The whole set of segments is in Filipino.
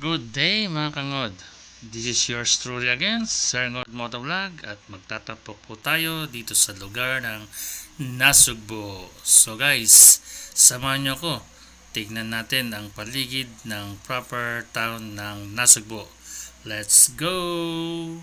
Good day mga kangod. This is yours truly again, Sir Ngod Motovlog at magtatapok po tayo dito sa lugar ng Nasugbo. So guys, samahan nyo ko. Tignan natin ang paligid ng proper town ng Nasugbo. Let's go!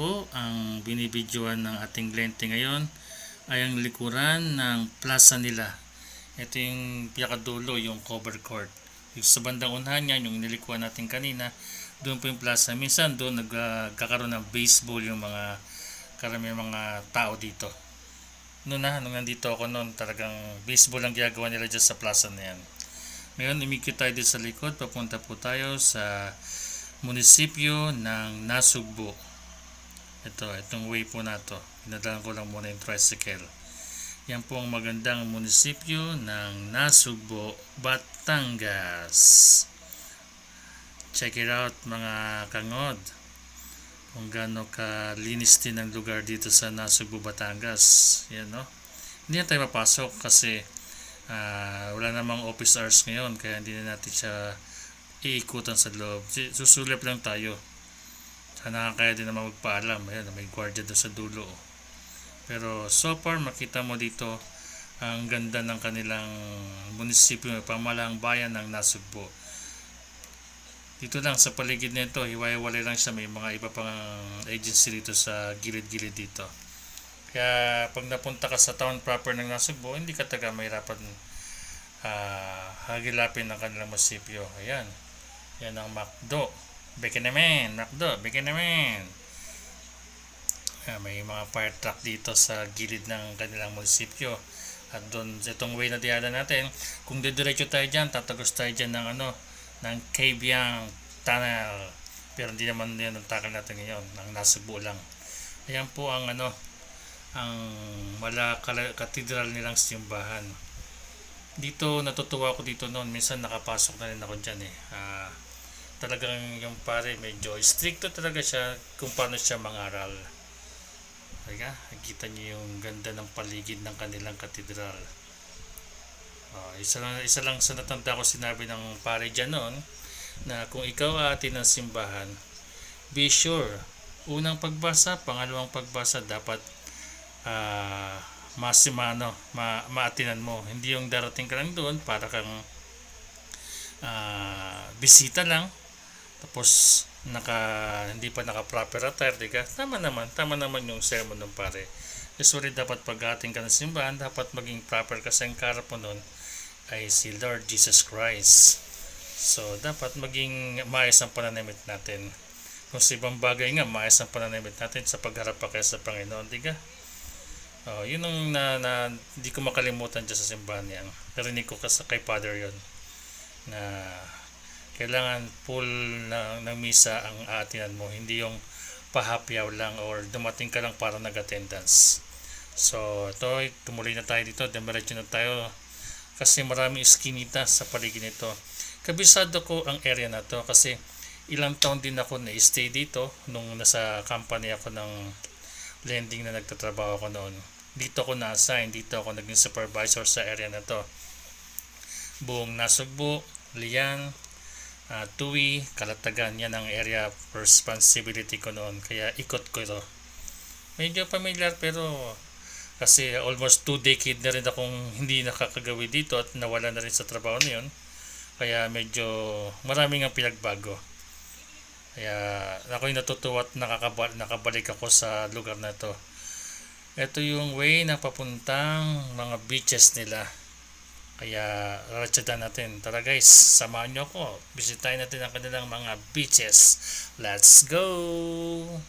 po, ang binibidyoan ng ating lente ngayon ay ang likuran ng plaza nila. Ito yung pinakadulo, yung cover court. Yung sa bandang unahan yan, yung nilikuan natin kanina, doon po yung plaza. Minsan doon nagkakaroon ng baseball yung mga karamihan mga tao dito. Nung nandito ako noon, talagang baseball ang ginagawa nila dyan sa plaza na yan. Ngayon, umikot tayo dito sa likod. Papunta po tayo sa munisipyo ng Nasugbu. Itong way po na to. Pinadalan ko lang muna yung tricycle. Yan po ang magandang munisipyo ng Nasugbu, Batangas. Check it out mga kangod. Kung gaano kalinis din ang lugar dito sa Nasugbu, Batangas. Yan, no? Hindi na tayo mapasok kasi wala namang office hours ngayon, kaya hindi na natin siya iikutan sa loob. Susulip lang tayo. Sana kaya din naman magpaalam. Ayan, may guardia doon sa dulo. Pero so far makita mo dito ang ganda ng kanilang munisipyo, pamahalaang bayan ng Nasugbu. Dito lang sa paligid nito, hiwa-hiwalay lang siya, may mga iba pang agency dito sa gilid-gilid dito. Kaya pag napunta ka sa town proper ng Nasugbu, hindi ka taga mahirapan hagilapin ng kanilang munisipyo. Ayan. Yan ang McDo. Beke naman, McDo, beke naman. May mga fire truck dito sa gilid ng kanilang munisipyo. At doon, itong way na diyadan natin, kung didiretso tayo dyan, tatagos tayo dyan ng Kabyang Tunnel. Pero hindi naman yan ang takal natin ngayon, ang Nasugbu lang. Ayan po ang ang katedral nilang simbahan. Dito, natutuwa ako dito noon. Minsan nakapasok na rin ako dyan talagang yung pare medyo stricto talaga siya kung paano siya mangaral. Nakita niyo yung ganda ng paligid ng kanilang katedral. Isa lang sa natanda ko sinabi ng pare dyan noon, na kung ikaw aatin ng simbahan, be sure, unang pagbasa, pangalawang pagbasa, dapat maatinan mo. Hindi yung darating ka lang doon para kang bisita lang, tapos hindi pa naka-proper attire, diba? Tama naman yung sermon ng pare. Usually dapat pag-ating ka ng simbahan, dapat maging proper kasi ang karap mo nun ay si Lord Jesus Christ. So dapat maging maayos ang pananamit natin. Kung sa ibang bagay nga, maayos ang pananamit natin sa pagharap pa kayo sa Panginoon, diba? Yun ang hindi ko makalimutan dyan sa simbahan yan. Narinig ko kay Father yon na kailangan full ng misa ang aatinan mo, hindi yung pahapyaw lang or dumating ka lang para nag-attendance. So tumuloy na tayo dito, demiretso na tayo kasi maraming iskinita sa paligid nito. Kabisado ko ang area na to kasi ilang taon din ako na-stay dito nung nasa company ako ng lending na nagtatrabaho ako noon. Dito ako na-assign, dito ako naging supervisor sa area na to. Buong Nasugbu, Lian, Tuwi, Kalatagan, yan ang area responsibility ko noon. Kaya ikot ko ito. Medyo familiar pero kasi almost 2 decades na rin akong hindi nakakagawi dito at nawala na rin sa trabaho na yun. Kaya medyo maraming ang pinagbago. Kaya ako'y natutuwa at nakabalik ako sa lugar na to. Ito yung way na papuntang mga beaches nila. Kaya ratsyadan natin. Tara guys, samahan nyo ako. Bisitahin natin ang kanilang mga beaches. Let's go!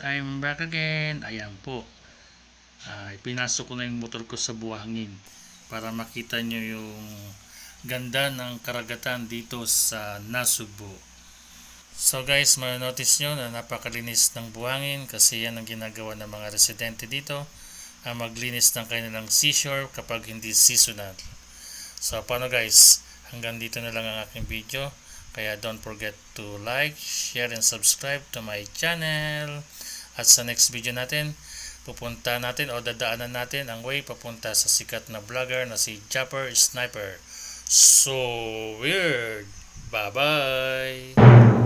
I'm back again. Ayan po. Pinasok ko na yung motor ko sa buhangin para makita nyo yung ganda ng karagatan dito sa Nasugbo. So guys, ma-notice nyo na napakalinis ng buhangin kasi yan ang ginagawa ng mga residente dito, ang maglinis ng kanilang seashore kapag hindi seasonal. So paano guys, hanggang dito na lang ang aking video. Kaya don't forget to like, share, and subscribe to my channel. At sa next video natin, pupunta natin o dadaanan natin ang way papunta sa sikat na vlogger na si Chopper Sniper. So weird! Bye-bye!